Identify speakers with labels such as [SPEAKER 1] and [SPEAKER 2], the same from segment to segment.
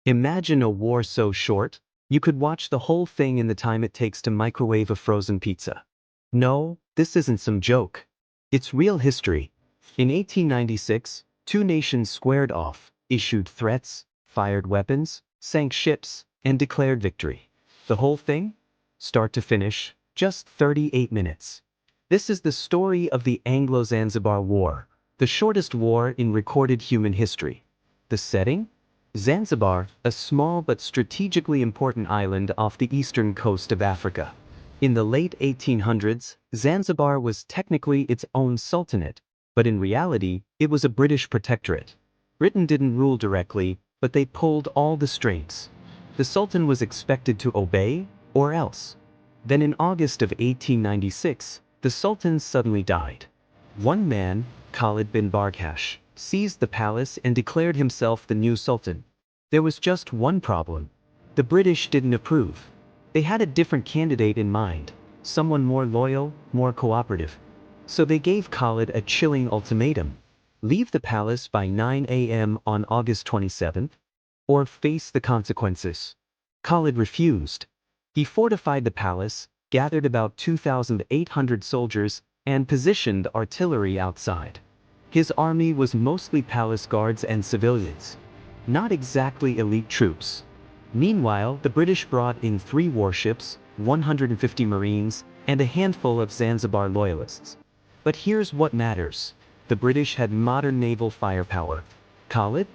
[SPEAKER 1] Imagine a war so short, you could watch the whole thing in the time it takes to microwave a frozen pizza. No, this isn't some joke. It's real history. In 1896, two nations squared off, issued threats, fired weapons, sank ships, and declared victory. The whole thing? Start to finish, just 38 minutes. This is the story of the Anglo-Zanzibar War, the shortest war in recorded human history. The setting? Zanzibar, a small but strategically important island off the eastern coast of Africa. In the late 1800s, Zanzibar was technically its own sultanate, but in reality, it was a British protectorate. Britain didn't rule directly, but they pulled all the strings. The Sultan was expected to obey, or else. Then in August of 1896, the Sultan suddenly died. One man, Khalid bin Barkash, seized the palace and declared himself the new Sultan. There was just one problem. The British didn't approve. They had a different candidate in mind, someone more loyal, more cooperative. So they gave Khalid a chilling ultimatum. Leave the palace by 9 a.m. on August 27th, or face the consequences. Khalid refused. He fortified the palace, gathered about 2,800 soldiers, and positioned artillery outside. His army was mostly palace guards and civilians. Not exactly elite troops. Meanwhile, the British brought in 3 warships, 150 Marines, and a handful of Zanzibar loyalists. But here's what matters. The British had modern naval firepower. Khalid,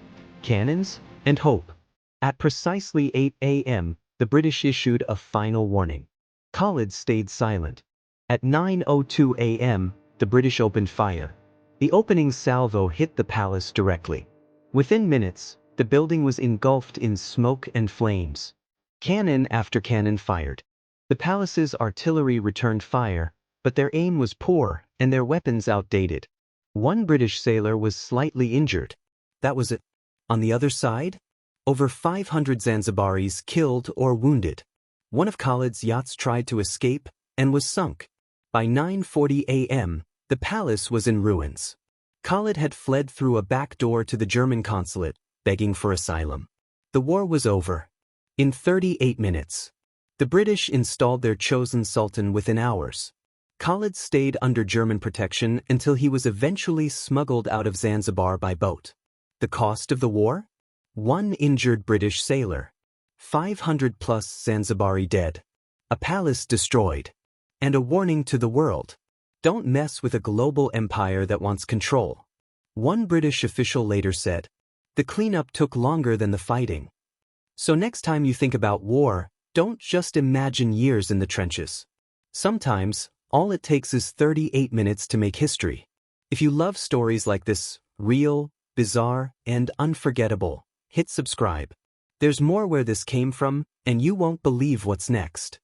[SPEAKER 1] cannons, and hope. At precisely 8 a.m., the British issued a final warning. Khalid stayed silent. At 9:02 a.m., the British opened fire. The opening salvo hit the palace directly. Within minutes, the building was engulfed in smoke and flames. Cannon after cannon fired. The palace's artillery returned fire, but their aim was poor and their weapons outdated. One British sailor was slightly injured. That was it. On the other side, over 500 Zanzibaris killed or wounded. One of Khalid's yachts tried to escape and was sunk. By 9:40 a.m., the palace was in ruins. Khalid had fled through a back door to the German consulate, begging for asylum. The war was over. In 38 minutes. The British installed their chosen sultan within hours. Khalid stayed under German protection until he was eventually smuggled out of Zanzibar by boat. The cost of the war? 1 injured British sailor. 500 plus Zanzibari dead. A palace destroyed. And a warning to the world. Don't mess with a global empire that wants control. One British official later said, "The cleanup took longer than the fighting." So next time you think about war, don't just imagine years in the trenches. Sometimes, all it takes is 38 minutes to make history. If you love stories like this, real, bizarre, and unforgettable, hit subscribe. There's more where this came from, and you won't believe what's next.